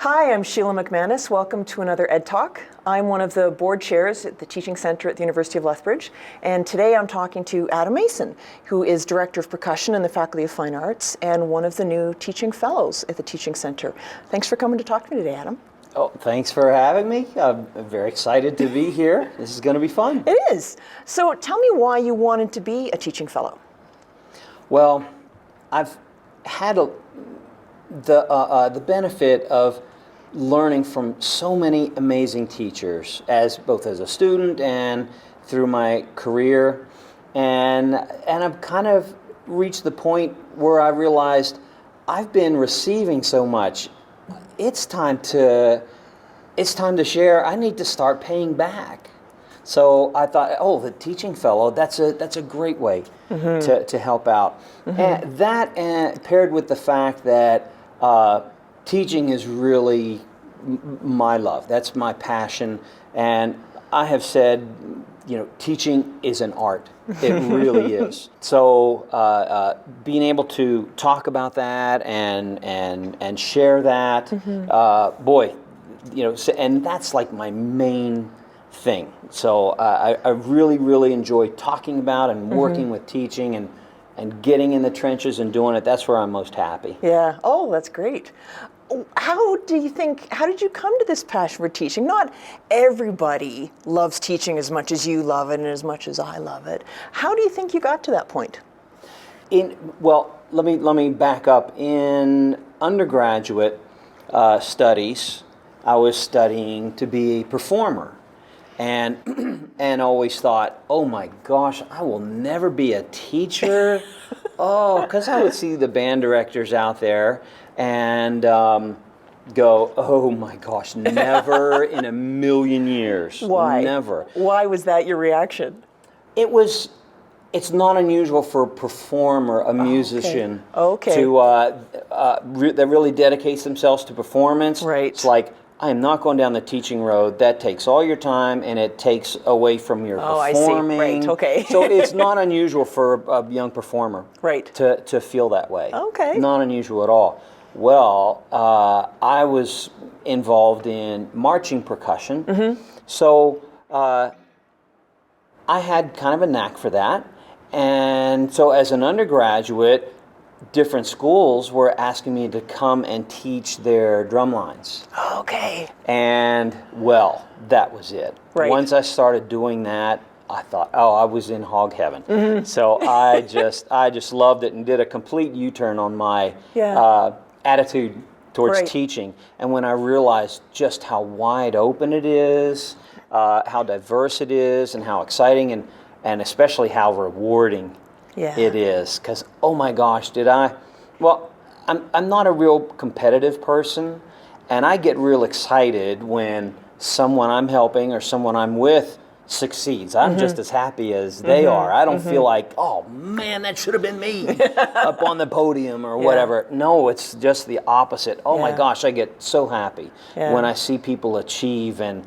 Hi, I'm Sheila McManus. Welcome to another Ed Talk. I'm one of the board chairs at the Teaching Center at the University of Lethbridge, and today I'm talking to Adam Mason, who is Director of Percussion in the Faculty of Fine Arts and one of the new teaching fellows at the Teaching Center. Thanks for coming to talk to me today, Adam. Oh, thanks for having me. I'm very excited to be here. This is going to be fun. It is. So tell me why you wanted to be a teaching fellow. Well, I've had the benefit of learning from so many amazing teachers, both as a student and through my career, and I've kind of reached the point where I realized I've been receiving so much. It's time to share. I need to start paying back. So I thought, oh, the teaching fellow, that's a great way to help out. And that paired with the fact that teaching is really my love. That's my passion. And I have said, teaching is an art. It really is. So being able to talk about that and share that, and that's like my main thing. So I really, really enjoy talking about and working with teaching and getting in the trenches and doing it. That's where I'm most happy. Yeah. Oh, that's great. How did you come to this passion for teaching? Not everybody loves teaching as much as you love it and as much as I love it. How do you think you got to that point? Let me back up. In undergraduate studies, I was studying to be a performer. And always thought, oh my gosh, I will never be a teacher. Because I would see the band directors out there and go, oh my gosh, never in a million years. Why? Never. Why was that your reaction? It's not unusual for a performer, a musician, that really dedicates themselves to performance. Right. It's like, I am not going down the teaching road. That takes all your time and it takes away from your performing. I see. Right, okay. So it's not unusual for a young performer to feel that way. Okay. Not unusual at all. Well, I was involved in marching percussion. So I had kind of a knack for that. And so as an undergraduate, different schools were asking me to come and teach their drum lines. Okay. And, that was it. Right. Once I started doing that, I thought, I was in hog heaven. So I just loved it and did a complete U-turn on my attitude towards teaching. And when I realized just how wide open it is, how diverse it is, and how exciting and especially how rewarding it is, because oh my gosh, I'm not a real competitive person, and I get real excited when someone I'm helping or someone I'm with succeeds. I'm just as happy as they are. I don't feel like, oh man, that should have been me up on the podium or whatever. No, it's just the opposite. Oh my gosh, I get so happy when I see people achieve and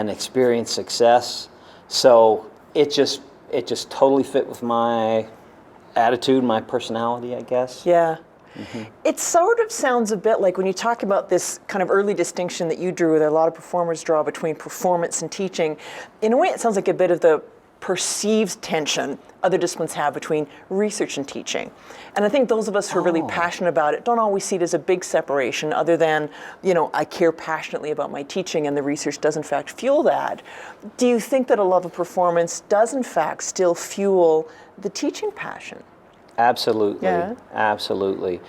experience success. So it just totally fit with my attitude, my personality, I guess. Yeah. It sort of sounds a bit like when you talk about this kind of early distinction that you drew, that a lot of performers draw between performance and teaching. In a way, it sounds like a bit of the perceived tension other disciplines have between research and teaching. And I think those of us who are really passionate about it don't always see it as a big separation, other than, I care passionately about my teaching and the research does in fact fuel that. Do you think that a love of performance does in fact still fuel the teaching passion? Absolutely. Yeah. Absolutely.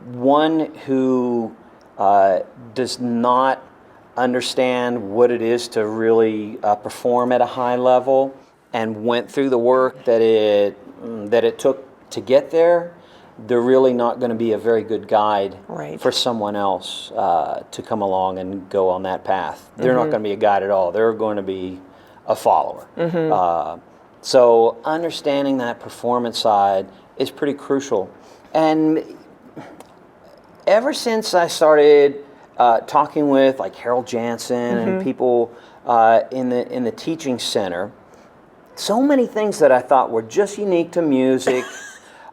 One who does not understand what it is to really perform at a high level and went through the work that it took to get there, they're really not going to be a very good guide for someone else to come along and go on that path. They're not going to be a guide at all. They're going to be a follower. So understanding that performance side is pretty crucial. And ever since I started talking with like Harold Jansen and people in the teaching center, so many things that I thought were just unique to music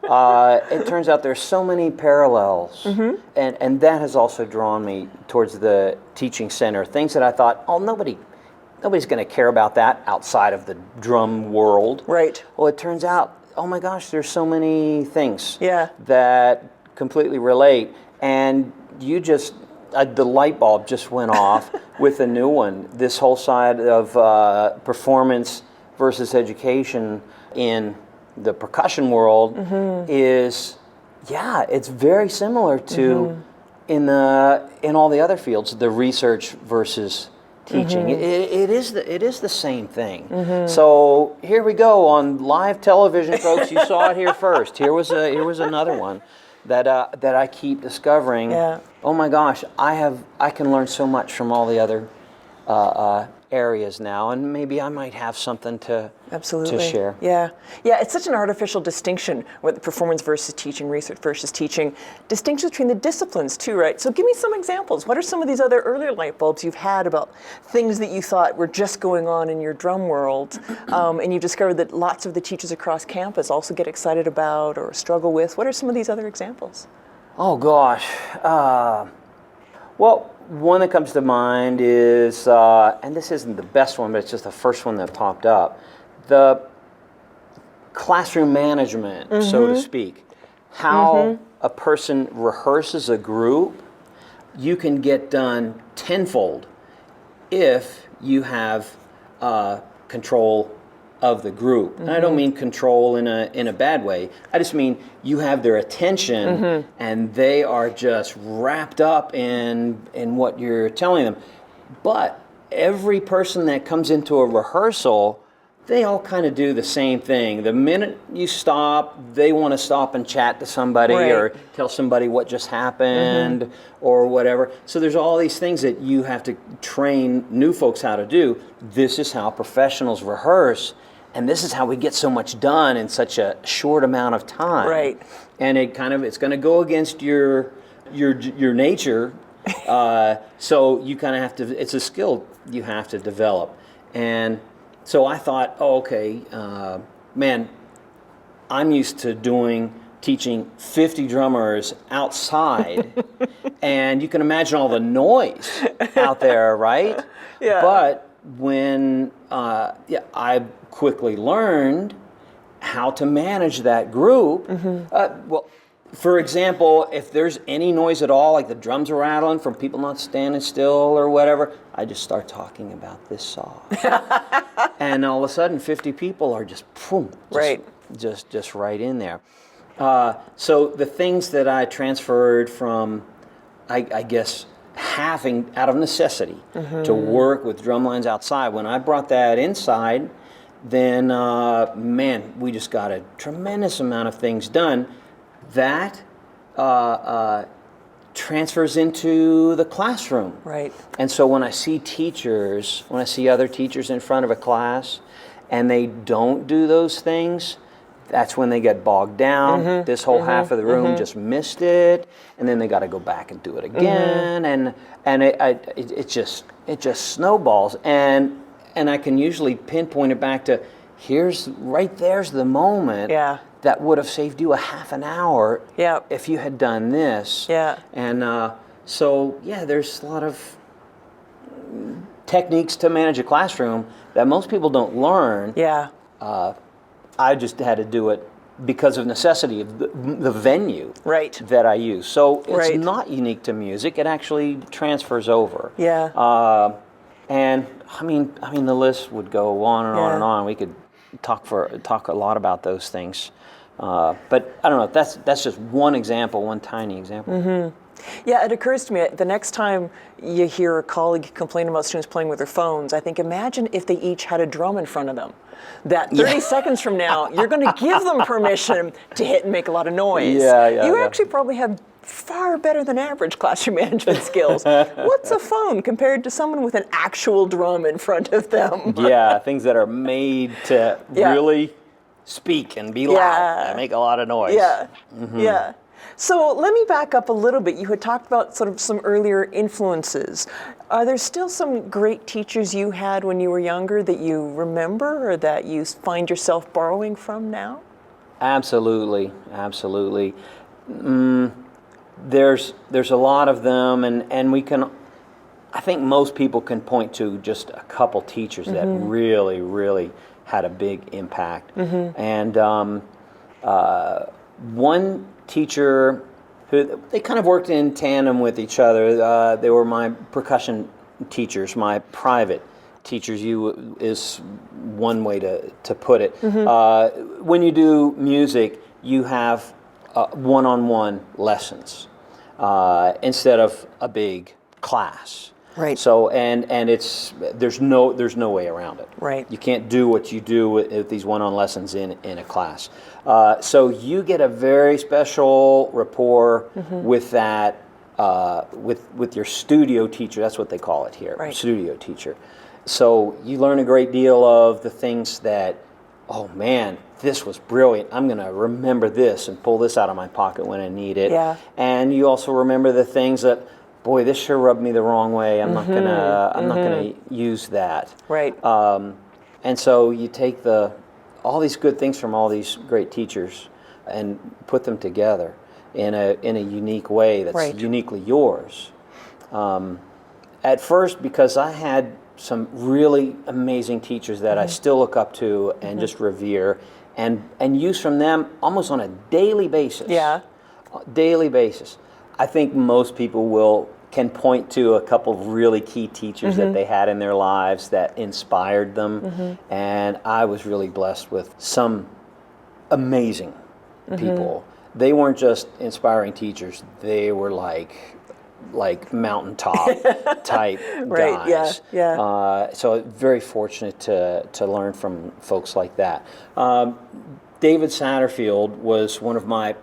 It turns out there's so many parallels, and that has also drawn me towards the teaching center. Things that I thought, oh, nobody's going to care about that outside of the drum world. Right. Well, it turns out, oh my gosh, there's so many things Yeah. that completely relate, and you just the light bulb just went off with a new one. This whole side of performance versus education in the percussion world is, it's very similar to in all the other fields, the research versus teaching. It is the same thing. So here we go on live television, folks. You saw it here first. Here was another one that I keep discovering. Yeah. Oh my gosh, I can learn so much from all the other areas now, and maybe I might have something to share. Yeah, it's such an artificial distinction with performance versus teaching, research versus teaching, distinction between the disciplines too, right? So give me some examples. What are some of these other earlier light bulbs you've had about things that you thought were just going on in your drum world, and you discovered that lots of the teachers across campus also get excited about or struggle with? What are some of these other examples? Oh gosh. Well, one that comes to mind is, and this isn't the best one, but it's just the first one that popped up, the classroom management, so to speak. How a person rehearses a group, you can get done tenfold if you have control of the group. And I don't mean control in a bad way. I just mean you have their attention and they are just wrapped up in what you're telling them. But every person that comes into a rehearsal, they all kind of do the same thing. The minute you stop, they want to stop and chat to somebody or tell somebody what just happened or whatever. So there's all these things that you have to train new folks how to do. This is how professionals rehearse. And this is how we get so much done in such a short amount of time. Right. And it's going to go against your nature. So you kind of have to. It's a skill you have to develop. And so I thought, man, I'm used to teaching 50 drummers outside, and you can imagine all the noise out there, right? Yeah. But when I quickly learned how to manage that group. Well, for example, if there's any noise at all, like the drums are rattling from people not standing still or whatever, I just start talking about this saw. And all of a sudden, 50 people are just right in there. So the things that I transferred from, I guess, having out of necessity to work with drum lines outside, when I brought that inside, then man, we just got a tremendous amount of things done. That transfers into the classroom. Right. And so when I see other teachers in front of a class and they don't do those things, that's when they get bogged down. This whole half of the room just missed it, and then they got to go back and do it again, and it just snowballs. And I can usually pinpoint it back to there's the moment that would have saved you a half an hour if you had done this. Yeah. And there's a lot of techniques to manage a classroom that most people don't learn. Yeah. I just had to do it because of necessity of the venue that I use. So it's not unique to music. It actually transfers over. Yeah. And I mean the list would go on and on and on. We could talk a lot about those things. But I don't know. That's just one example, one tiny example. Yeah, it occurs to me, the next time you hear a colleague complain about students playing with their phones, I think, imagine if they each had a drum in front of them. That 30 seconds from now, you're going to give them permission to hit and make a lot of noise. You actually probably have far better than average classroom management skills. What's a phone compared to someone with an actual drum in front of them? Things that are made to really speak and be loud and make a lot of noise. Yeah. So let me back up a little bit. You had talked about sort of some earlier influences. Are there still some great teachers you had when you were younger that you remember or that you find yourself borrowing from now? Absolutely, absolutely. There's a lot of them, and we can. I think most people can point to just a couple teachers that really had a big impact. And one teacher who they kind of worked in tandem with each other. They were my percussion teachers, my private teachers. Is one way to put it. When you do music, you have one-on-one lessons instead of a big class. Right. So and there's no way around it. Right. You can't do what you do with these one-on lessons in a class. So you get a very special rapport with that with your studio teacher. That's what they call it here. Right. Studio teacher. So you learn a great deal of the things that, oh man, this was brilliant. I'm going to remember this and pull this out of my pocket when I need it. Yeah. And you also remember the things that, boy, this sure rubbed me the wrong way. I'm not gonna use that. Right. And so you take all these good things from all these great teachers and put them together in a unique way that's uniquely yours. At first, because I had some really amazing teachers that I still look up to and just revere, and use from them almost on a daily basis. Yeah. Daily basis. I think most people can point to a couple of really key teachers that they had in their lives that inspired them, and I was really blessed with some amazing people. They weren't just inspiring teachers; they were like mountaintop type Right, guys. yeah. So very fortunate to learn from folks like that. David Satterfield was one of my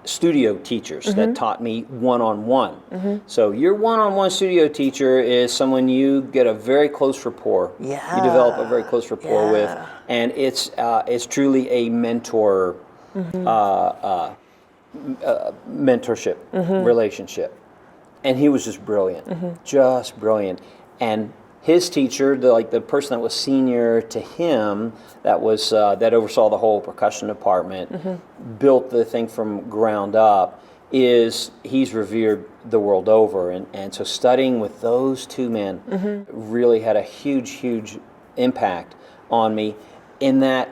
studio teachers that taught me one-on-one. So your one-on-one studio teacher is someone you get a very close rapport. Yeah. You develop a very close rapport with, and it's truly a mentorship relationship. And he was just brilliant, just brilliant. And his teacher, the person that was senior to him, that oversaw the whole percussion department, built the thing from ground up. He's revered the world over, and so studying with those two men really had a huge impact on me. In that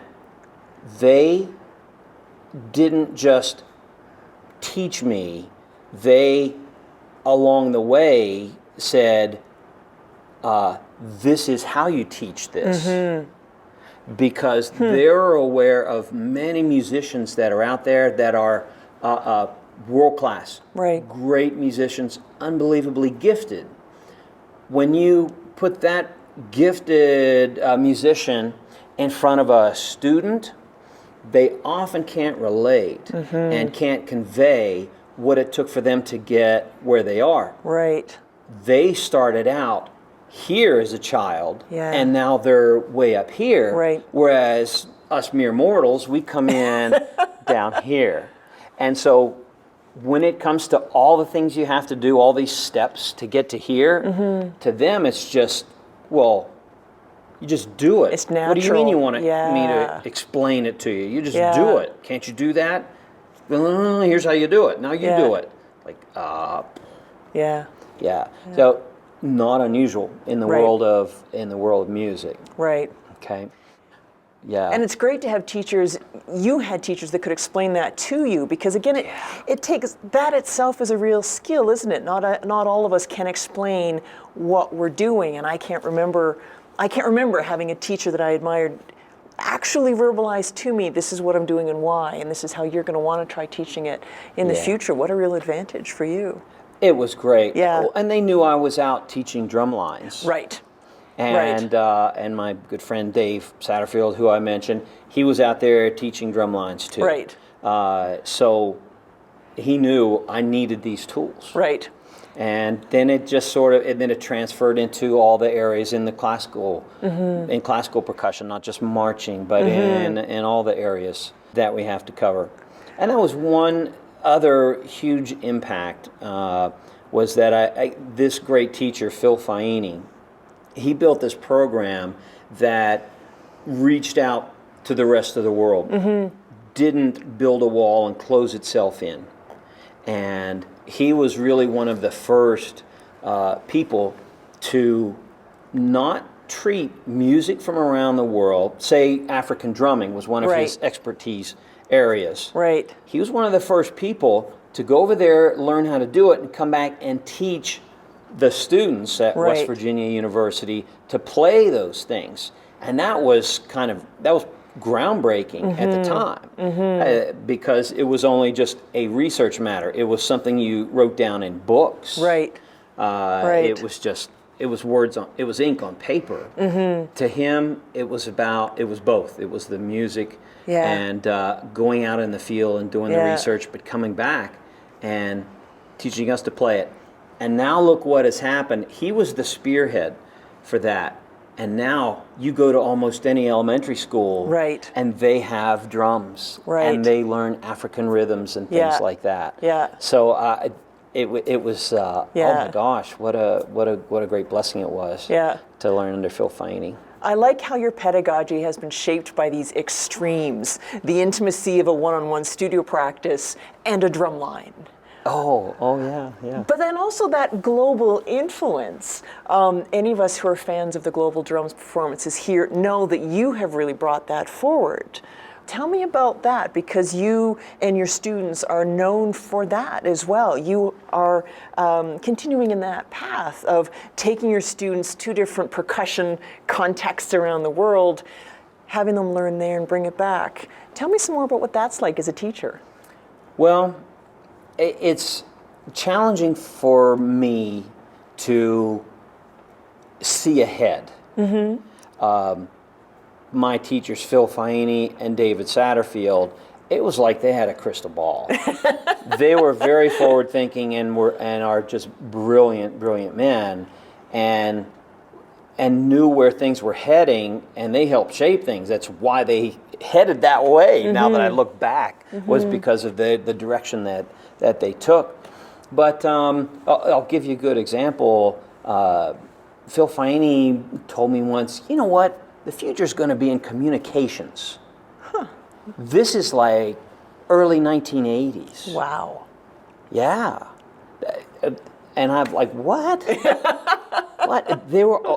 they didn't just teach me; they, along the way, said, this is how you teach this, because they're aware of many musicians that are out there that are world-class, great musicians, unbelievably gifted. When you put that gifted musician in front of a student, they often can't relate and can't convey what it took for them to get where they are. Right. They started out here as a child, and now they're way up here. Right. Whereas us mere mortals, we come in down here. And so when it comes to all the things you have to do, all these steps to get to here, to them it's just, well, you just do it. It's natural. What do you mean you want me to explain it to you? You just do it. Can't you do that? Well, here's how you do it. Now you do it. Yeah. So not unusual in the world of music. Right. Okay. Yeah. And it's great to have teachers. You had teachers that could explain that to you, because again, it takes that itself is a real skill, isn't it? Not all of us can explain what we're doing, and I can't remember having a teacher that I admired actually verbalize to me, this is what I'm doing and why, and this is how you're going to want to try teaching it in the future. What a real advantage for you. It was great. Yeah. And they knew I was out teaching drum lines. Right. And and my good friend Dave Satterfield, who I mentioned, he was out there teaching drum lines too. Right. So he knew I needed these tools. Right. And then it just it transferred into all the areas in the classical, in classical percussion, not just marching, but in all the areas that we have to cover. And that was one other huge impact, was that this great teacher, Phil Faini, he built this program that reached out to the rest of the world. didn't build a wall and close itself in. And he was really one of the first people to not treat music from around the world. Say African drumming was one of his expertise areas. Right. He was one of the first people to go over there, learn how to do it, and come back and teach the students at West Virginia University to play those things. And that was groundbreaking at the time, because it was only just a research matter. It was something you wrote down in books. Right. It was words on, it was ink on paper. To him, it was both. It was the music and going out in the field and doing the research, but coming back and teaching us to play it. And now look what has happened. He was the spearhead for that. And now you go to almost any elementary school, and they have drums, and they learn African rhythms and things like that. So it was oh my gosh, what a great blessing it was to learn under Phil Faini. I like how your pedagogy has been shaped by these extremes, the intimacy of a one-on-one studio practice and a drum line. Oh yeah. But then also that global influence. Any of us who are fans of the Global Drums performances here know that you have really brought that forward. Tell me about that, because you and your students are known for that as well. You are continuing in that path of taking your students to different percussion contexts around the world, having them learn there and bring it back. Tell me some more about what that's like as a teacher. Well, it's challenging for me to see ahead. My teachers, Phil Faini and David Satterfield, it was like they had a crystal ball. They were very forward-thinking and are just brilliant men, and knew where things were heading, and they helped shape things. That's why they headed that way. Now that I look back, was because of the direction that they took. But I'll give you a good example. Phil Faini told me once, you know what? The future's going to be in communications. This is like early 1980s. Wow. Yeah. And I'm like, what? What?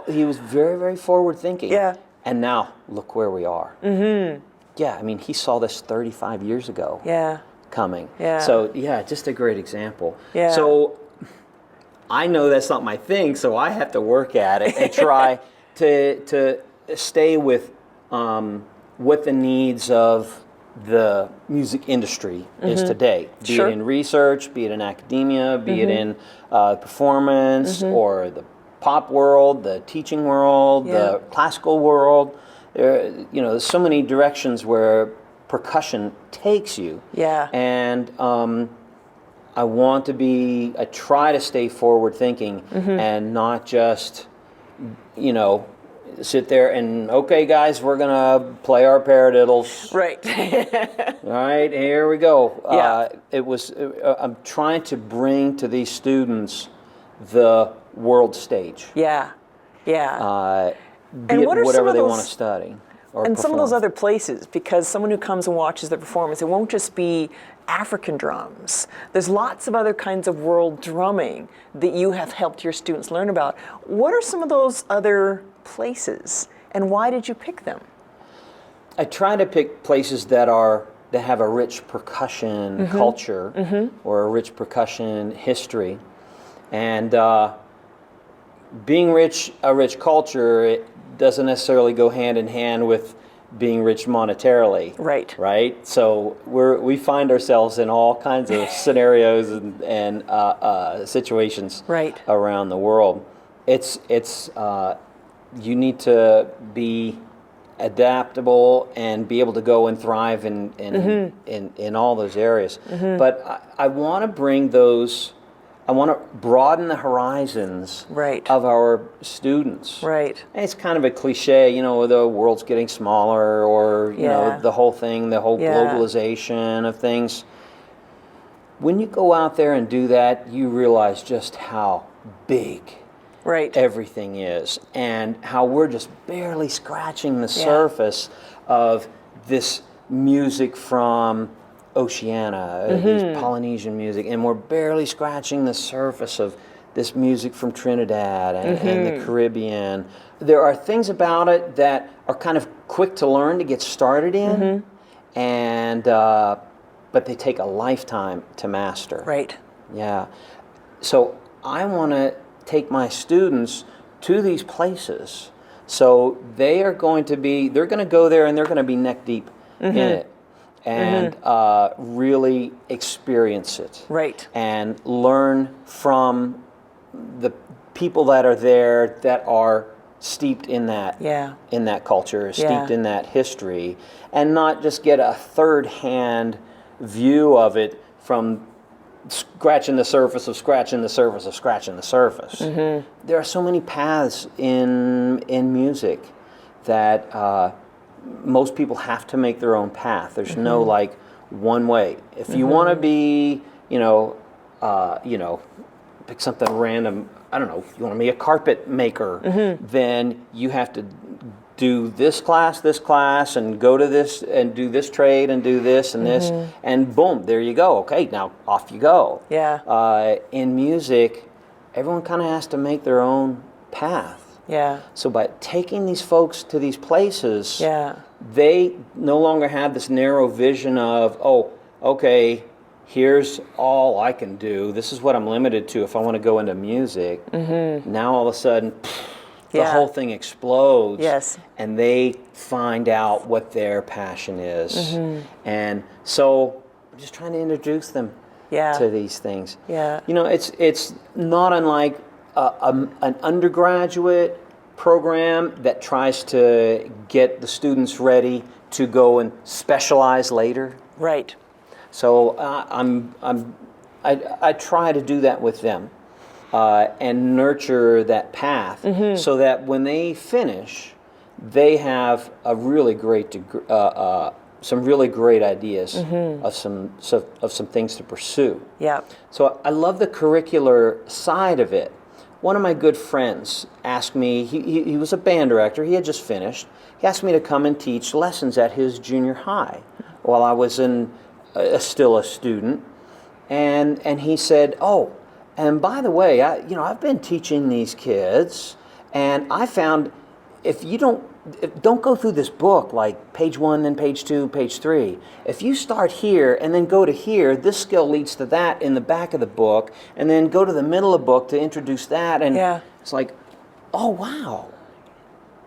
He was very, very forward thinking. Yeah. And now look where we are. Yeah, I mean, he saw this 35 years ago. Coming. So yeah, just a great example. So I know that's not my thing, so I have to work at it and try to stay with what the needs of the music industry is today. Be it in research, be it in academia, be it in performance, or the pop world, the teaching world, the classical world. There's so many directions where percussion takes you. And I try to stay forward thinking and not just, sit there and, okay guys, we're gonna play our paradiddles. All right, here we go. I'm trying to bring to these students the world stage. Be it whatever they want to study. And some of those other places, because someone who comes and watches the performance, it won't just be African drums. There's lots of other kinds of world drumming that you have helped your students learn about. What are some of those other places, and why did you pick them? I try to pick places that have a rich percussion culture or a rich percussion history. And being a rich culture, it doesn't necessarily go hand in hand with being rich monetarily. Right? So we find ourselves in all kinds of scenarios and situations around the world. You need to be adaptable and be able to go and thrive in all those areas. But I want to bring those. I want to broaden the horizons of our students. And it's kind of a cliche, the world's getting smaller, or the whole thing, the whole globalization of things. When you go out there and do that, you realize just how big everything is, and how we're just barely scratching the surface of this music from Oceania, these Polynesian music, and we're barely scratching the surface of this music from Trinidad and the Caribbean. There are things about it that are kind of quick to learn to get started in, and but they take a lifetime to master. Right. Yeah. So I want to take my students to these places. So they're going to go there and they're going to be neck deep in it and really experience it. Right. And learn from the people that are there that are steeped in that in that culture, steeped in that history, and not just get a third-hand view of it from scratching the surface of scratching the surface of scratching the surface. There are so many paths in music that most people have to make their own path. There's no like one way. If you want to be, pick something random. I don't know. You want to be a carpet maker, then you have to do this class, and go to this, and do this trade, and do this, and this, and boom, there you go. Okay, now off you go. Yeah. In music, everyone kind of has to make their own path. Yeah. So by taking these folks to these places, they no longer have this narrow vision of, oh, okay, here's all I can do. This is what I'm limited to if I want to go into music. Now all of a sudden, the whole thing explodes. Yes. And they find out what their passion is. And so I'm just trying to introduce them to these things. Yeah. You know, it's not unlike an undergraduate program that tries to get the students ready to go and specialize later. Right. So I try to do that with them and nurture that path so that when they finish, they have a really great some really great ideas of some things to pursue. Yeah. So I love the curricular side of it. One of my good friends asked me, he was a band director, he had just finished, he asked me to come and teach lessons at his junior high while I was still a student. And he said, oh, and by the way, I've been teaching these kids, and I found if you don't go through this book like page 1, then page 2, page 3. If you start here and then go to here, this skill leads to that in the back of the book, and then go to the middle of the book to introduce that. And it's like, oh, wow,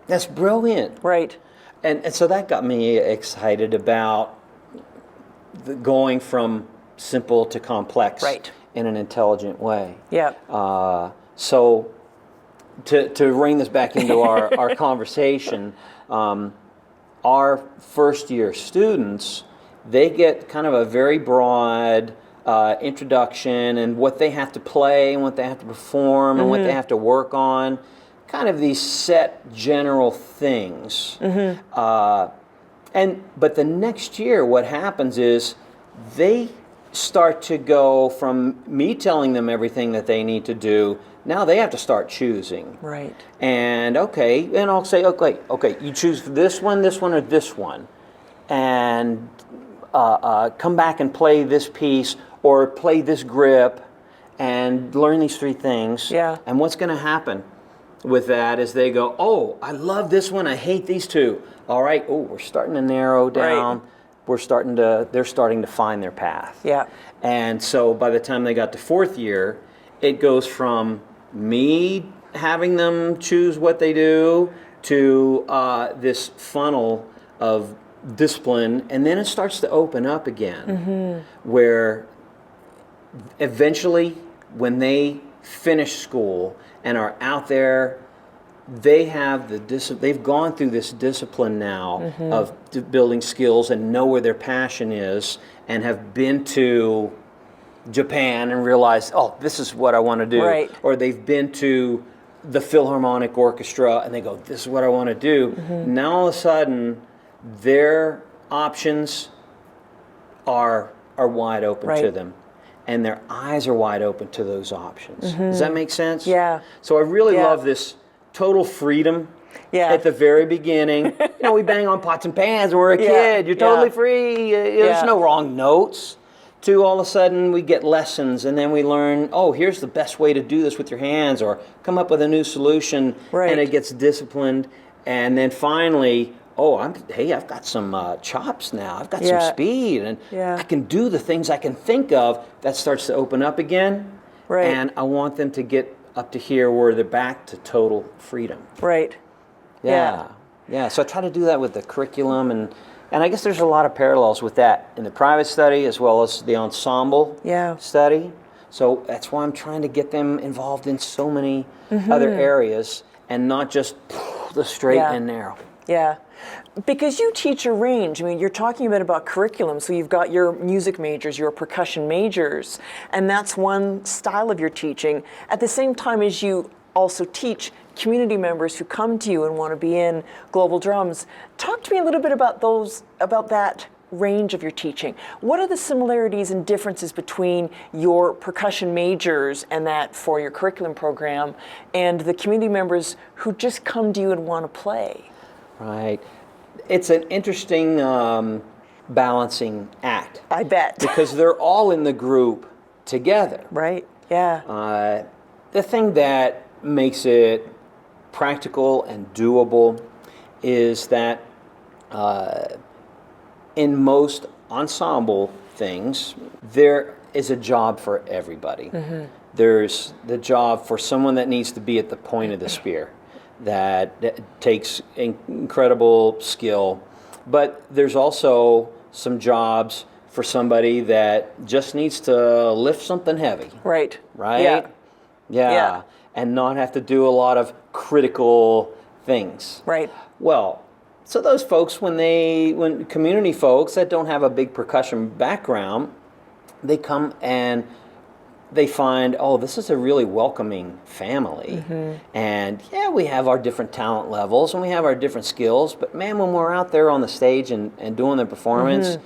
that's brilliant. Right. And so that got me excited about going from simple to complex in an intelligent way. Yeah. So to bring this back into our conversation, our first year students, they get kind of a very broad introduction and what they have to play and what they have to perform and what they have to work on, kind of these set general things. But the next year what happens is they start to go from me telling them everything that they need to do. Now they have to start choosing. Right. And and I'll say, okay, you choose this one, or this one. And come back and play this piece or play this grip and learn these 3 things. Yeah. And what's going to happen with that is they go, oh, I love this one, I hate these 2. All right, we're starting to narrow down. Right. They're starting to find their path. Yeah. And so by the time they got to 4th year, it goes from me having them choose what they do to this funnel of discipline, and then it starts to open up again, where eventually when they finish school and are out there, they have they've gone through this discipline now of building skills and know where their passion is, and have been to Japan and realized, oh, this is what I want to do. Right. Or they've been to the Philharmonic Orchestra and they go, this is what I want to do. Now all of a sudden, their options are wide open to them. And their eyes are wide open to those options. Does that make sense? Yeah. So I really love this total freedom Yeah. At the very beginning, we bang on pots and pans when we're a kid. You're totally free. There's no wrong notes. To all of a sudden we get lessons, and then we learn, oh, here's the best way to do this with your hands, or come up with a new solution, and it gets disciplined. And then finally, I've got some chops now. I've got some speed, and I can do the things I can think of. That starts to open up again. Right. And I want them to get up to here where they're back to total freedom. Right. Yeah. So I try to do that with the curriculum, and I guess there's a lot of parallels with that in the private study as well as the ensemble study. So that's why I'm trying to get them involved in so many other areas, and not just the straight and narrow. Yeah. Because you teach a range. I mean, you're talking about curriculum, so you've got your music majors, your percussion majors, and that's one style of your teaching. At the same time as you also teach community members who come to you and want to be in Global Drums. Talk to me a little bit about that range of your teaching. What are the similarities and differences between your percussion majors and that for your curriculum program, and the community members who just come to you and want to play? Right. It's an interesting balancing act. I bet. Because they're all in the group together. Right. Yeah. The thing that makes it practical and doable is that in most ensemble things, there is a job for everybody. There's the job for someone that needs to be at the point of the spear, that takes incredible skill, but there's also some jobs for somebody that just needs to lift something heavy. Right. Right? Yeah. And not have to do a lot of critical things. Right. Well, so those folks, when community folks that don't have a big percussion background, they come and they find, oh, this is a really welcoming family. And we have our different talent levels and we have our different skills, but man, when we're out there on the stage and doing the performance,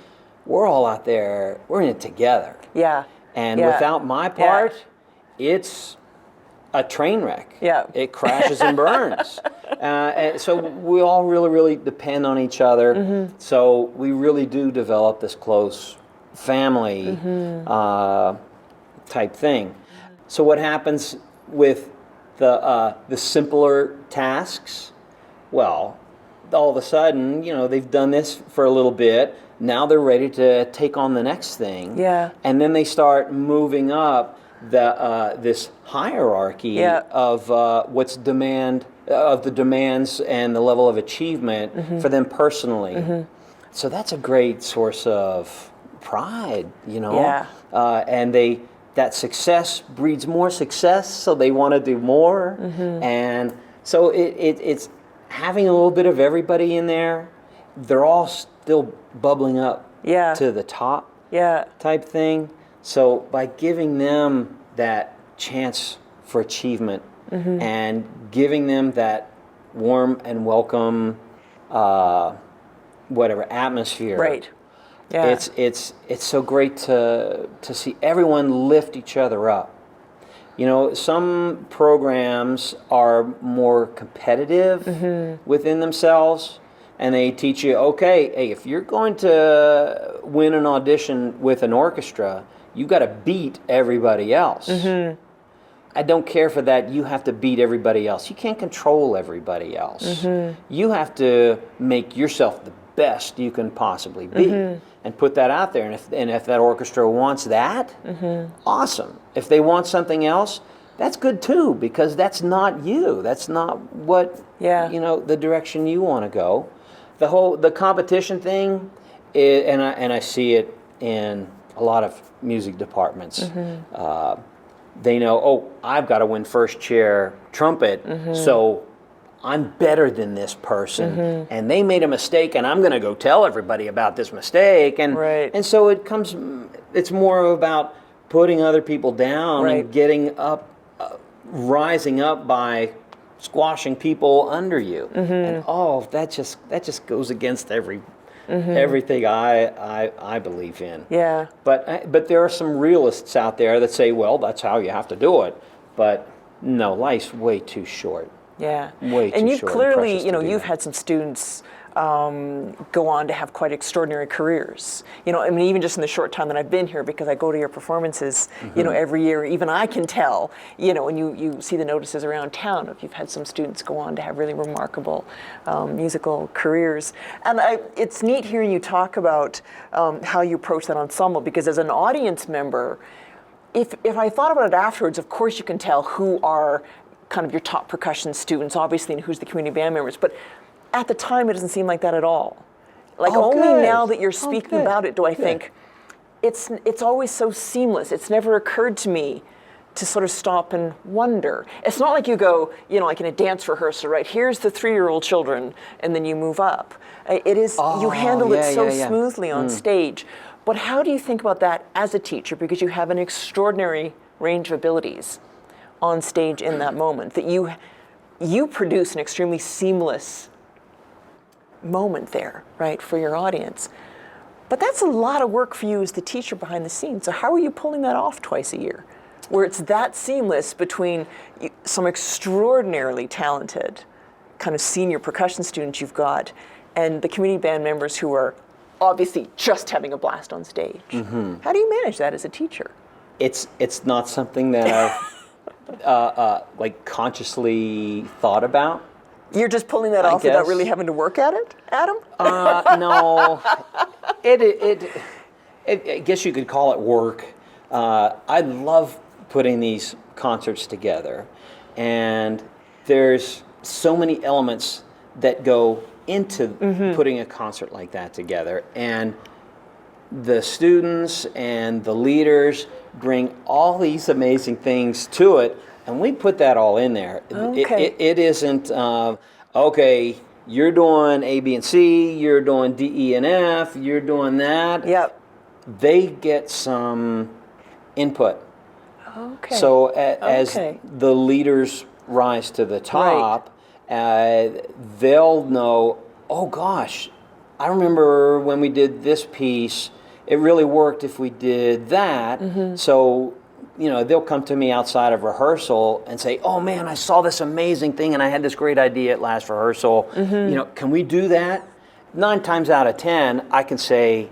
we're all out there, we're in it together. Yeah. And without my part, it's a train wreck. Yeah. It crashes and burns. And so we all really, really depend on each other. So we really do develop this close family type thing. So what happens with the simpler tasks? Well, all of a sudden, they've done this for a little bit. Now they're ready to take on the next thing. Yeah. And then they start moving up this hierarchy of what's of the demands and the level of achievement for them personally. So that's a great source of pride, and that success breeds more success, so they want to do more. And so it's having a little bit of everybody in there. They're all still bubbling up to the top type thing. So by giving them that chance for achievement and giving them that warm and welcome atmosphere. Right. Yeah. It's so great to see everyone lift each other up. Some programs are more competitive within themselves, and they teach you, okay, hey, if you're going to win an audition with an orchestra, you got to beat everybody else. I don't care for that. You have to beat everybody else. You can't control everybody else. You have to make yourself the best you can possibly be and put that out there. And if that orchestra wants that, awesome. If they want something else, that's good too, because that's not you. That's not what the direction you want to go. The competition thing, and I see it in a lot of music departments. They know, oh, I've got to win first chair trumpet, so I'm better than this person, and they made a mistake, and I'm going to go tell everybody about this mistake, and so it's more about putting other people down and getting up, rising up by squashing people under you, and that just goes against everything I believe in. Yeah. But there are some realists out there that say, well, that's how you have to do it. But no, life's way too short. Yeah. Way too and you've short and clearly, precious to do you've that. had some students go on to have quite extraordinary careers. I mean, even just in the short time that I've been here, because I go to your performances, every year, even I can tell, when you see the notices around town, if you've had some students go on to have really remarkable musical careers. And it's neat hearing you talk about how you approach that ensemble, because as an audience member, if I thought about it afterwards, of course you can tell who are kind of your top percussion students, obviously, and who's the community band members. But at the time, it doesn't seem like that at all. Like only good. now that you're speaking Good. about it do I Good. think it's always so seamless. It's never occurred to me to sort of stop and wonder. It's not like you go, like in a dance rehearsal, right? Here's the 3-year-old children, and then you move up. It is you handle it so smoothly on stage. But how do you think about that as a teacher? Because you have an extraordinary range of abilities on stage in that moment, that you produce an extremely seamless moment there, right, for your audience. But that's a lot of work for you as the teacher behind the scenes. So how are you pulling that off twice a year, where it's that seamless between some extraordinarily talented kind of senior percussion students you've got and the community band members who are obviously just having a blast on stage? How do you manage that as a teacher? It's not something that I've like consciously thought about. You're just pulling that off without really having to work at it, Adam? No, I guess you could call it work. I love putting these concerts together, and there's so many elements that go into putting a concert like that together, and the students and the leaders bring all these amazing things to it, and we put that all in there. Okay. It isn't, okay, you're doing A, B, and C, you're doing D, E, and F, you're doing that. Yep. They get some input. Okay. So as the leaders rise to the top, they'll know, oh gosh, I remember when we did this piece, it really worked if we did that. So, they'll come to me outside of rehearsal and say, oh man, I saw this amazing thing and I had this great idea at last rehearsal. Can we do that? 9 times out of 10, I can say,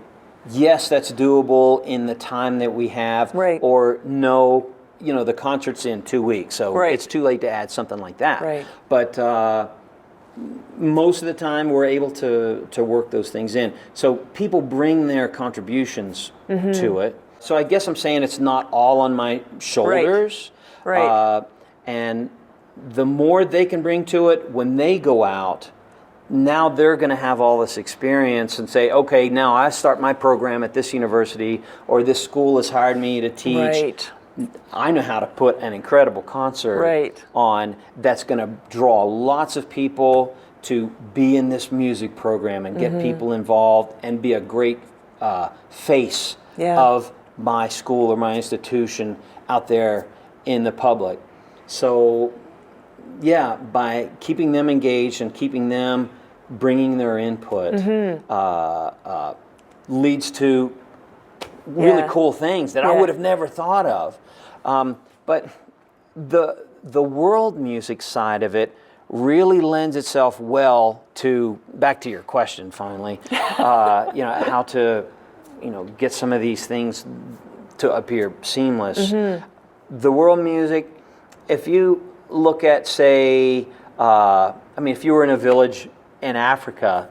yes, that's doable in the time that we have, or no, the concert's in 2 weeks, so it's too late to add something like that. But most of the time, we're able to work those things in. So people bring their contributions to it. So I guess I'm saying it's not all on my shoulders. And the more they can bring to it when they go out, now they're going to have all this experience and say, okay, now I start my program at this university, or this school has hired me to teach. I know how to put an incredible concert on that's going to draw lots of people to be in this music program and get people involved and be a great face of my school or my institution out there in the public. So, by keeping them engaged and keeping them bringing their input leads to really cool things that I would have never thought of. But the world music side of it really lends itself well to, back to your question finally, how to get some of these things to appear seamless. The world music, if you look at, say, if you were in a village in Africa,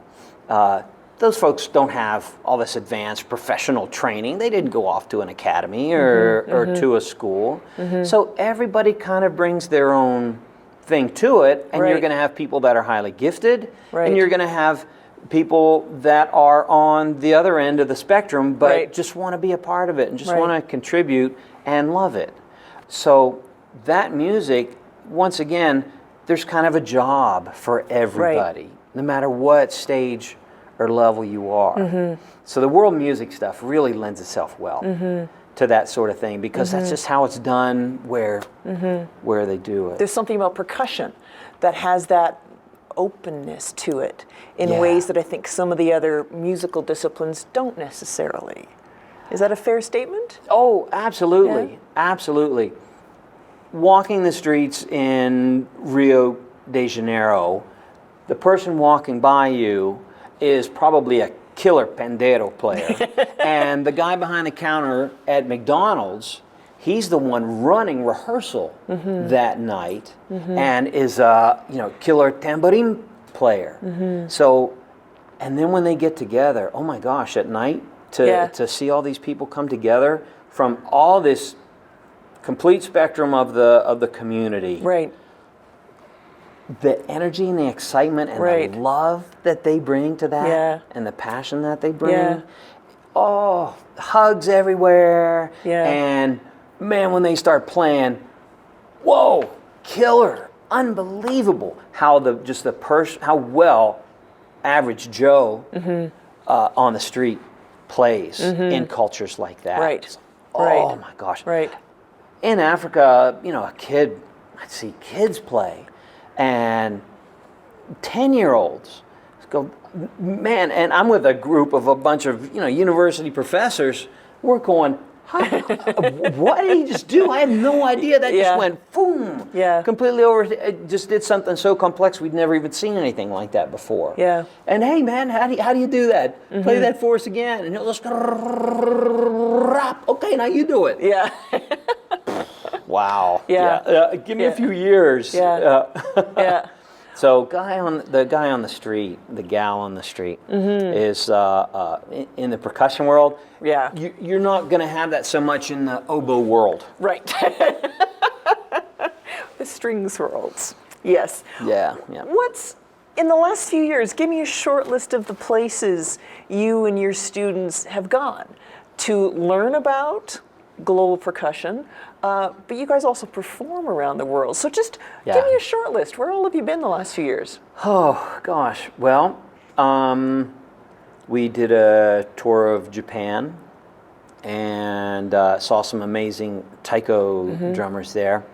those folks don't have all this advanced professional training. They didn't go off to an academy or to a school. So everybody kind of brings their own thing to it, and you're going to have people that are highly gifted, and you're going to have people that are on the other end of the spectrum, but just want to be a part of it and just want to contribute and love it. So that music, once again, there's kind of a job for everybody, no matter what stage or level you are. So the world music stuff really lends itself well to that sort of thing, because that's just how it's done where they do it. There's something about percussion that has that openness to it in ways that I think some of the other musical disciplines don't necessarily. Is that a fair statement? Oh, absolutely. Absolutely. Walking the streets in Rio de Janeiro, the person walking by you is probably a killer pandero player. And the guy behind the counter at McDonald's, he's the one running rehearsal that night and is a killer tambourine player. So, and then when they get together, oh my gosh, at night to see all these people come together from all this complete spectrum of the community. Right. The energy and the excitement and the love that they bring to that and the passion that they bring. Oh, hugs everywhere. And man, when they start playing, whoa, killer, unbelievable how how well average Joe on the street plays in cultures like that. Right. Oh my gosh. Right. In Africa, I'd see kids play. And 10-year-olds go, man, and I'm with a group of a bunch of, university professors. We're going, what did he just do? I had no idea. That just went, boom, completely over. It just did something so complex we'd never even seen anything like that before. Yeah. And hey, man, how do you do that? Play that for us again. And he'll just, okay, now you do it. Yeah. Wow. Yeah. Give me a few years. Yeah. So the guy on the street, the gal on the street is in the percussion world. Yeah. You're not going to have that so much in the oboe world. Right. The strings worlds. Yes. Yeah. What's in the last few years? Give me a short list of the places you and your students have gone to learn about global percussion, but you guys also perform around the world. So just give me a short list. Where all have you been the last few years? Oh, gosh. Well, we did a tour of Japan and saw some amazing taiko drummers there.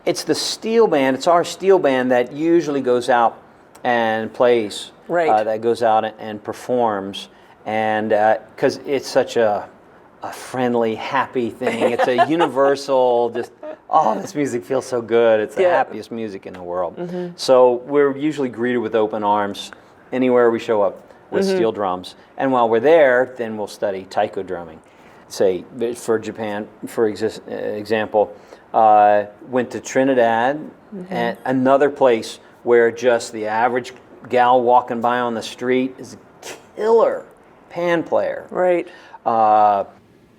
It's the steel band. It's our steel band that usually goes out and plays. Right. That goes out and performs. And because it's such a friendly, happy thing. It's a universal, just, this music feels so good. It's the happiest music in the world. So we're usually greeted with open arms anywhere we show up with steel drums. And while we're there, then we'll study taiko drumming. Say, for Japan, for example, went to Trinidad, and another place where just the average gal walking by on the street is a killer pan player. Right.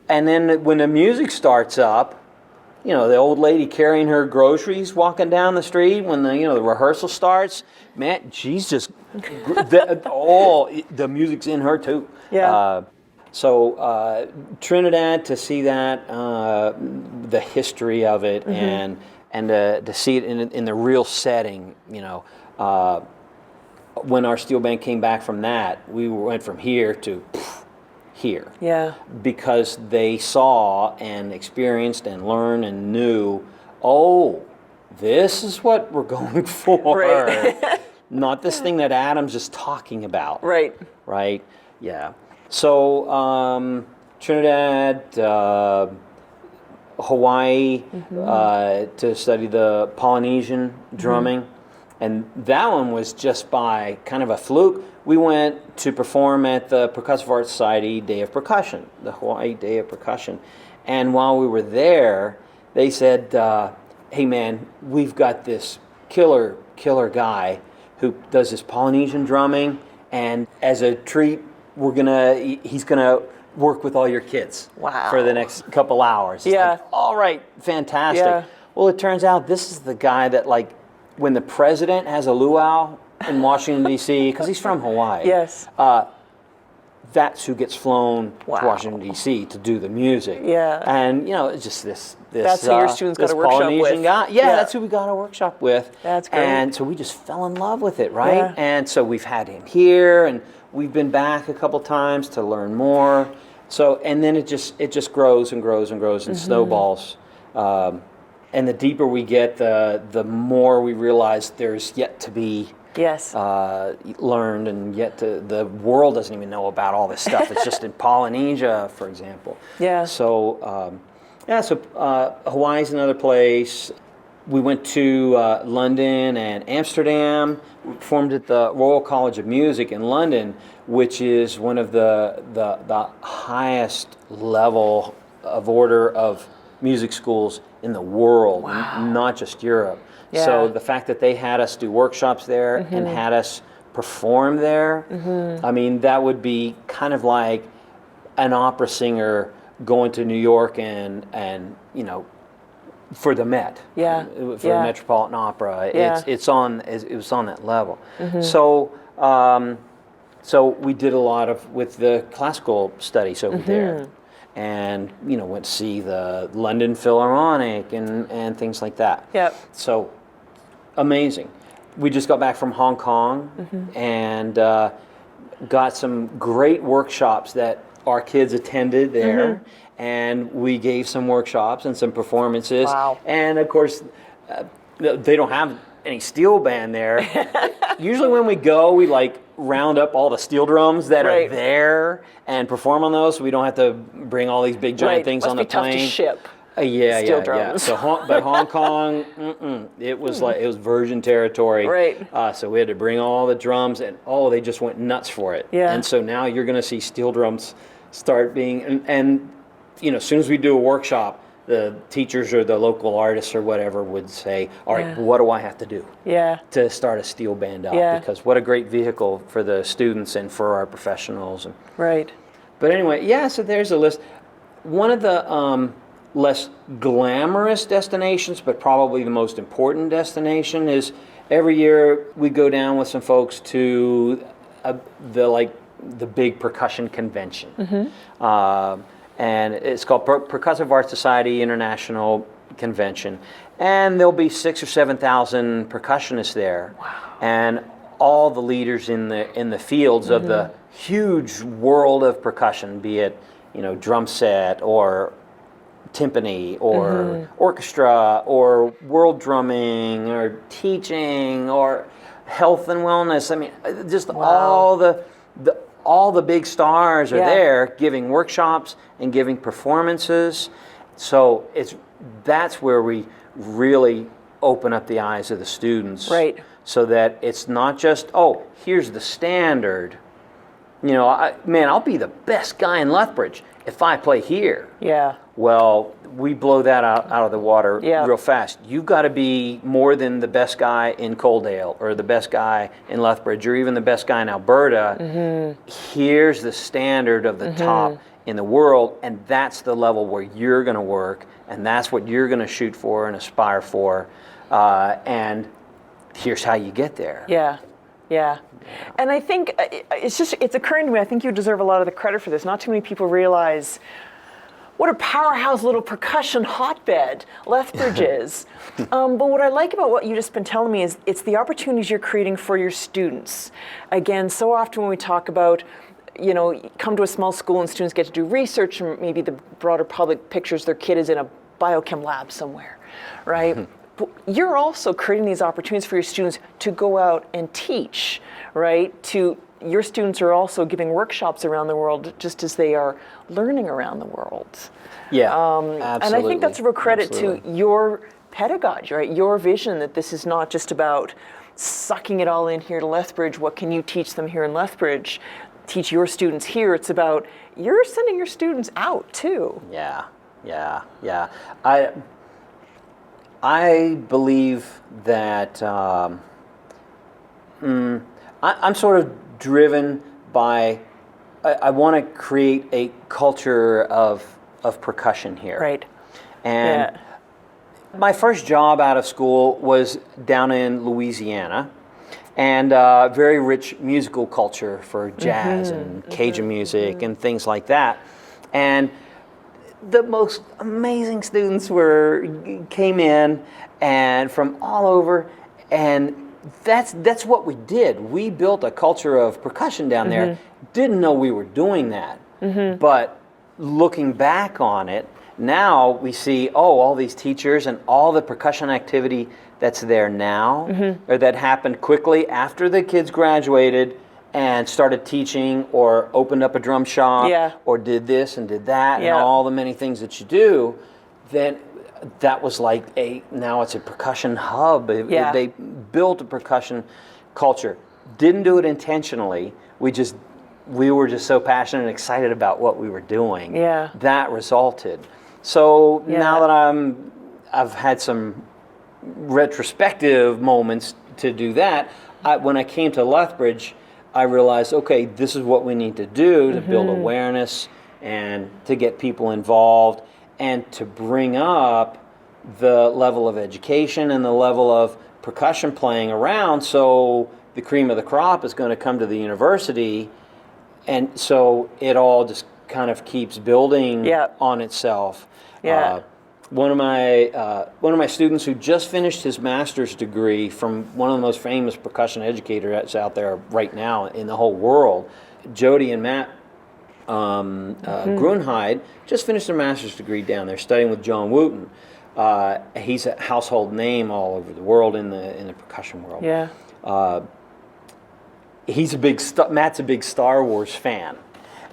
And then when the music starts up, the old lady carrying her groceries walking down the street when the rehearsal starts, man, she's just, the music's in her too. Yeah. So Trinidad, to see that, the history of it, and to see it in the real setting, when our steel band came back from that, we went from here to here. Yeah. Because they saw and experienced and learned and knew, this is what we're going for. Right. Not this thing that Adam's just talking about. Right. Right? Yeah. So Trinidad, Hawaii, to study the Polynesian drumming. And that one was just by kind of a fluke. We went to perform at the Percussive Arts Society Day of Percussion, the Hawaii Day of Percussion. And while we were there, they said, hey man, we've got this killer guy who does this Polynesian drumming, and as a treat, he's gonna work with all your kids for the next couple hours. It's like, all right, fantastic. Yeah. Well, it turns out this is the guy that, like, when the president has a luau in Washington, D.C., because he's from Hawaii, that's who gets flown to Washington, D.C. to do the music. Yeah. And, it's just this that's who your students got a workshop Polynesian with. Guy. Yeah, that's who we got a workshop with. That's great. And so we just fell in love with it, right? Yeah. And so we've had him here, and we've been back a couple times to learn more. So, and then it just grows and grows and grows and snowballs. And the deeper we get, the more we realize there's yet to be learned, and yet the world doesn't even know about all this stuff. It's just in Polynesia, for example. Yeah. So, Hawaii's another place. we went to London and Amsterdam. We performed at the Royal College of Music in London, which is one of the highest level of order of music schools in the world, not just Europe. Yeah. So the fact that they had us do workshops there and had us perform there, I mean, that would be kind of like an opera singer going to New York and you know, for the Met, for the Metropolitan Opera. It was on that level. So so we did a lot with the classical studies over there, and you know, went to see the London Philharmonic and things like that. Yep. So amazing. We just got back from Hong Kong and got some great workshops that our kids attended there. And we gave some workshops and some performances. Wow. And of course, they don't have any steel band there. Usually when we go, we like round up all the steel drums that are there and perform on those, so we don't have to bring all these big giant things on the plane. Must be tough to ship. Steel drums. So, but Hong Kong, it was like, it was virgin territory. Right. So we had to bring all the drums, and they just went nuts for it. Yeah. And so now you're going to see steel drums start being, and you know, as soon as we do a workshop, the teachers or the local artists or whatever would say, all right, what do I have to do to start a steel band up? Because what a great vehicle for the students and for our professionals. Right. But anyway, so there's a list. One of the less glamorous destinations, but probably the most important destination, is every year we go down with some folks to the big percussion convention. And it's called Percussive Art Society International Convention. And there'll be 6,000 or 7,000 percussionists there. Wow. And all the leaders in the fields of the huge world of percussion, be it, you know, drum set or timpani or orchestra or world drumming or teaching or health and wellness. I mean, just all the big stars are there giving workshops and giving performances. So that's where we really open up the eyes of the students. Right. So that it's not just, here's the standard. You know, I'll be the best guy in Lethbridge if I play here. Yeah. Well, we blow that out of the water real fast. You've got to be more than the best guy in Coaldale or the best guy in Lethbridge or even the best guy in Alberta. Here's the standard of the top in the world, and that's the level where you're going to work, and that's what you're going to shoot for and aspire for, and here's how you get there. Yeah. And I think it's occurring to me, I think you deserve a lot of the credit for this. Not too many people realize what a powerhouse little percussion hotbed Lethbridge is. But what I like about what you've just been telling me is it's the opportunities you're creating for your students. Again, so often when we talk about, you know, come to a small school and students get to do research, and maybe the broader public pictures their kid is in a biochem lab somewhere, right? But you're also creating these opportunities for your students to go out and teach, right? Your students are also giving workshops around the world just as they are learning around the world. Yeah, absolutely. And I think that's a real credit to your pedagogy, right? Your vision that this is not just about sucking it all in here to Lethbridge. What can you teach them here in Lethbridge? Teach your students here. It's about you're sending your students out too. Yeah. I believe that I'm sort of driven by, I want to create a culture of percussion here. Right. And my first job out of school was down in Louisiana, and very rich musical culture for jazz and Cajun music and things like that. And the most amazing students came in and from all over, and that's what we did. We built a culture of percussion down there. Didn't know we were doing that, but looking back on it, now we see, all these teachers and all the percussion activity that's there now, or that happened quickly after the kids graduated and started teaching or opened up a drum shop or did this and did that and all the many things that you do, then that was like now it's a percussion hub. They built a percussion culture. Didn't do it intentionally. We were just so passionate and excited about what we were doing. Yeah. That resulted. So now that I've had some retrospective moments to do that, when I came to Lethbridge, I realized, okay, this is what we need to do to build awareness and to get people involved and to bring up the level of education and the level of percussion playing around, so the cream of the crop is going to come to the university, and so it all just kind of keeps building on itself. One of my students who just finished his master's degree from one of the most famous percussion educators out there right now in the whole world, Jody and Matt Grunheid, just finished their master's degree down there studying with John Wooten. He's a household name all over the world in the percussion world. Matt's a big Star Wars fan.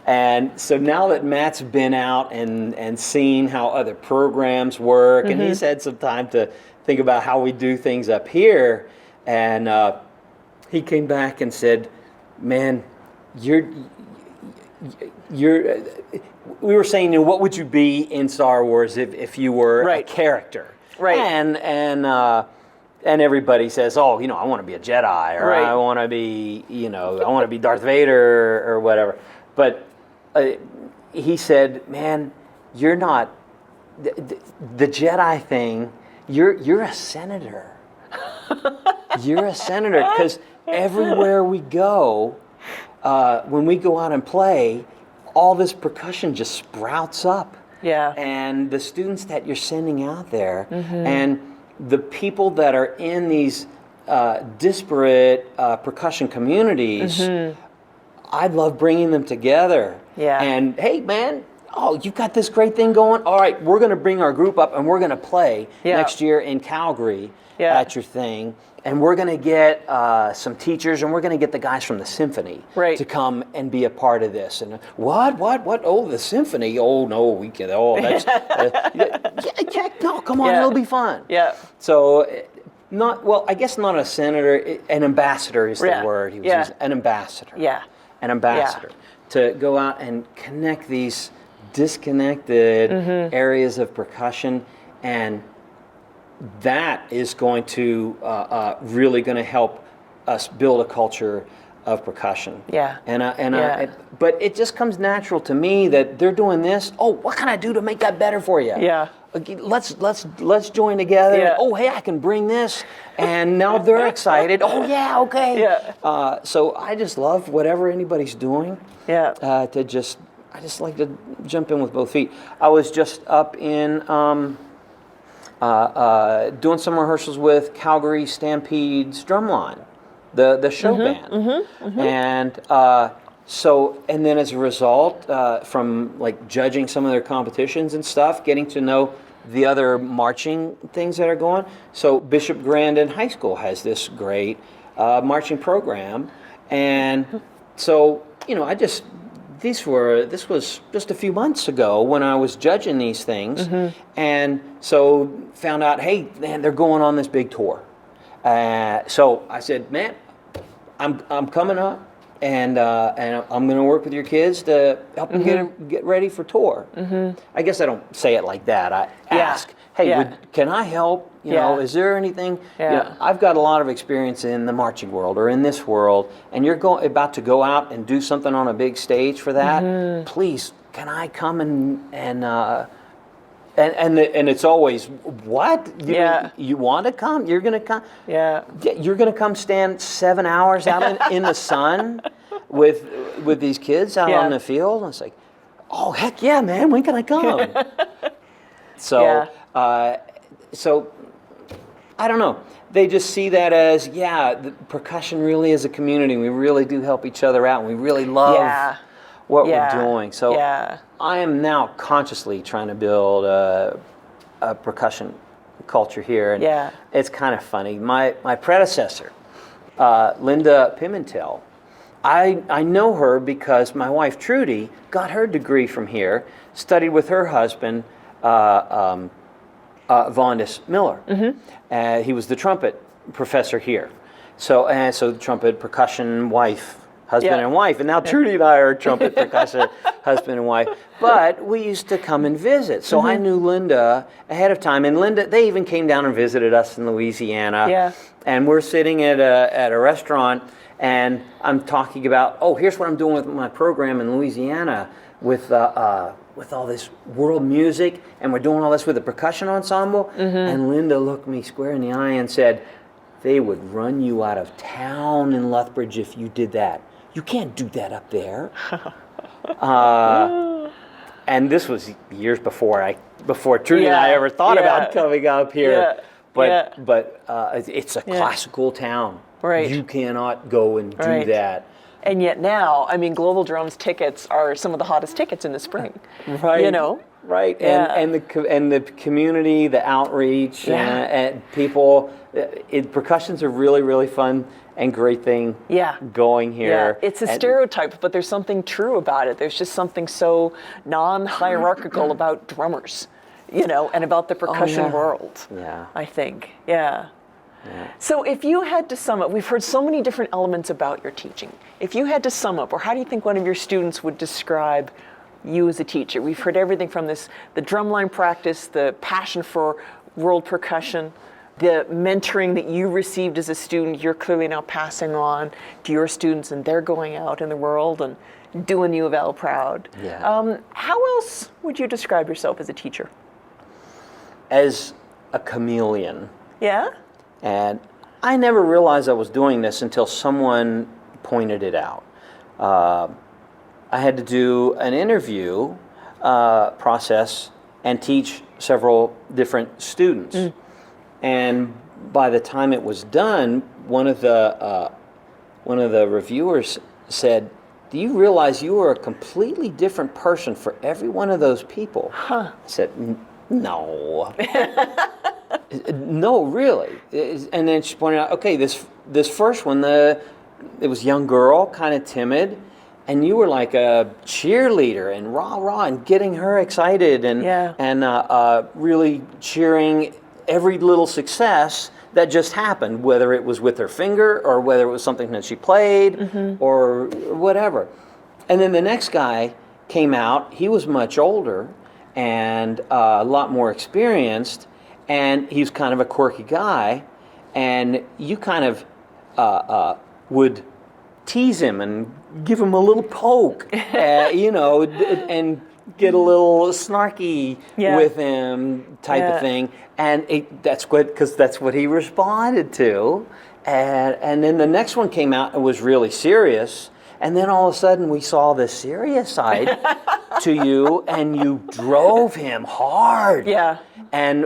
And so now that Matt's been out and seen how other programs work, and he's had some time to think about how we do things up here, and he came back and said, "Man, we were saying, what would you be in Star Wars if you were a character?" Right. And everybody says, "Oh, I want to be a Jedi, or I want to be, I want to be Darth Vader, or whatever." But he said, "Man, you're not the Jedi thing. You're a senator. You're a senator, because everywhere we go, when we go out and play, all this percussion just sprouts up. And the students that you're sending out there, and the people that are in these disparate percussion communities, I love bringing them together. And hey, man, you've got this great thing going. All right, we're going to bring our group up and we're going to play next year in Calgary at your thing. And we're going to get some teachers, and we're going to get the guys from the symphony to come and be a part of this." And what? Oh, the symphony? Oh, no, we can. Oh, that's no. Come on, it'll be fun. So, I guess not a senator. An ambassador is the word he was using. An ambassador. An ambassador to go out and connect these disconnected areas of percussion, and that is going to really going to help us build a culture of percussion. But it just comes natural to me that they're doing this. Oh, what can I do to make that better for you? Let's join together. Oh, hey, I can bring this, and now they're excited. Oh, yeah, okay. So I just love whatever anybody's doing. I just like to jump in with both feet. I was just up in doing some rehearsals with Calgary Stampede's drumline, the show band, and and then as a result, from like judging some of their competitions and stuff, getting to know the other marching things that are going. So Bishop Grandin High School has this great marching program, and so this was just a few months ago when I was judging these things, and so found out, hey, man, they're going on this big tour. So I said, man, I'm coming up, and I'm going to work with your kids to help them get ready for tour. I guess I don't say it like that. I ask, hey, can I help? Is there anything? I've got a lot of experience in the marching world or in this world, and you're about to go out and do something on a big stage for that. Please, can I come and it's always, what? You want to come? You're going to come? You're going to come stand 7 hours out in the sun with these kids out on the field? And it's like, oh, heck yeah, man, when can I come? So I don't know. They just see that as, the percussion really is a community. We really do help each other out, and we really love what we're doing. So I am now consciously trying to build a percussion culture here, and it's kind of funny. My predecessor, Linda Pimentel, I know her because my wife Trudy got her degree from here, studied with her husband Vondis Miller. He was the trumpet professor here. So the trumpet, percussion, husband and wife. And now Trudy and I are trumpet, percussion, husband and wife. But we used to come and visit. So I knew Linda ahead of time. And Linda, they even came down and visited us in Louisiana. Yeah. And we're sitting at a restaurant, and I'm talking about, here's what I'm doing with my program in Louisiana with all this world music, and we're doing all this with a percussion ensemble. And Linda looked me square in the eye and said, they would run you out of town in Lethbridge if you did that. You can't do that up there. And this was years before Trudy and I ever thought about coming up here. But it's a classical town. Right. You cannot go and do that. And yet now, I mean, Global Drums tickets are some of the hottest tickets in the spring. Right. You know? Right. And the community, the outreach, and people. Percussion's a really, really fun and great thing going here. Yeah. It's a stereotype, but there's something true about it. There's just something so non-hierarchical about drummers, you know, and about the percussion world, I think. Yeah. So if you had to sum up, we've heard so many different elements about your teaching. If you had to sum up, or how do you think one of your students would describe you as a teacher? We've heard everything from the drumline practice, the passion for world percussion, the mentoring that you received as a student, you're clearly now passing on to your students, and they're going out in the world and doing U of L proud. Yeah. How else would you describe yourself as a teacher? As a chameleon. Yeah? And I never realized I was doing this until someone pointed it out. I had to do an interview process and teach several different students. And by the time it was done, one of the reviewers said, "Do you realize you are a completely different person for every one of those people?" I said, "No." No, really. And then she pointed out, okay, this first one, it was a young girl, kind of timid, and you were like a cheerleader and rah and getting her excited and really cheering every little success that just happened, whether it was with her finger or whether it was something that she played or whatever. And then the next guy came out. He was much older and a lot more experienced, and he's kind of a quirky guy, and you kind of would tease him and give him a little poke, you know, and get a little snarky with him type of thing. And that's what he responded to. And then the next one came out and was really serious. And then all of a sudden we saw the serious side to you, and you drove him hard. Yeah. And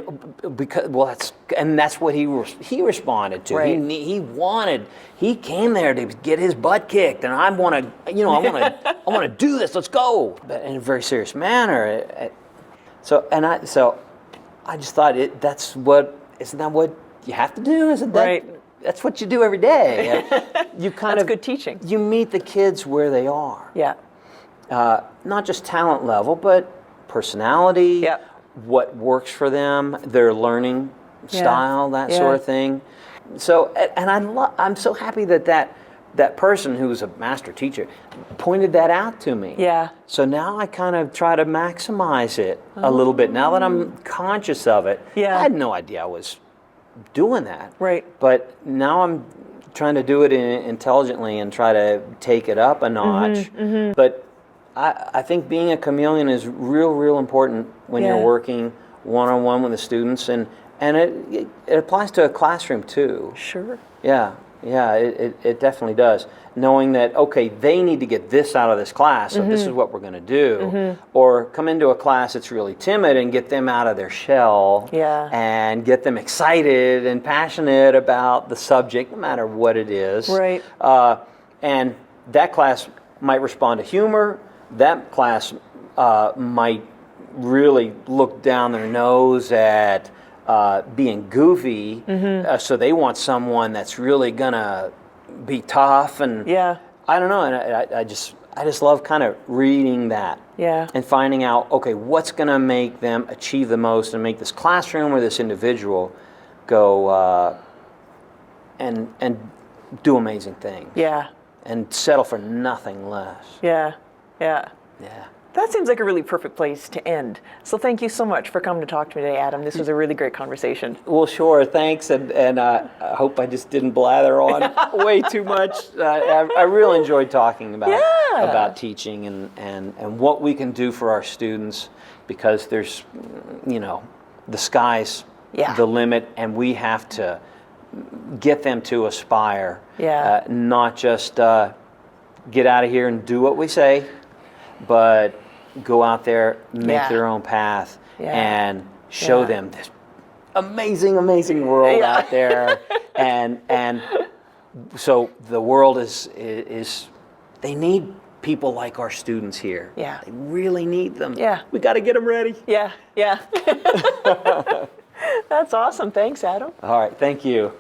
that's what he responded to. Right. He came there to get his butt kicked, and I want to do this. Let's go, but in a very serious manner. So I just thought isn't that what you have to do? Isn't that? Right. That's what you do every day. That's good teaching. You meet the kids where they are. Yeah. Not just talent level, but personality. Yeah. What works for them, their learning style, that sort of thing. So, and I'm so happy that person who was a master teacher pointed that out to me. Yeah. So now I kind of try to maximize it a little bit. Now that I'm conscious of it, I had no idea I was doing that. Right. But now I'm trying to do it intelligently and try to take it up a notch. But I think being a chameleon is real important when you're working one-on-one with the students, and it applies to a classroom too. Sure. Yeah, it definitely does. Knowing that, okay, they need to get this out of this class, so this is what we're going to do. Or come into a class that's really timid and get them out of their shell and get them excited and passionate about the subject, no matter what it is. Right. And that class might respond to humor. That class might really look down their nose at being goofy, so they want someone that's really gonna be tough, and I don't know, and I just love kind of reading that. Yeah. And finding out, okay, what's going to make them achieve the most and make this classroom or this individual go and do amazing things. Yeah. And settle for nothing less. Yeah. Yeah. Yeah. That seems like a really perfect place to end. So thank you so much for coming to talk to me today, Adam. This was a really great conversation. Well, sure, thanks, and I hope I just didn't blather on way too much. I really enjoyed talking about teaching and what we can do for our students, because there's, the sky's the limit, and we have to get them to aspire, not just get out of here and do what we say, but go out there, make their own path, and show them this amazing, amazing world out there. and so the world is they need people like our students here. Yeah. They really need them. Yeah. We got to get them ready. Yeah. That's awesome. Thanks, Adam. All right. Thank you.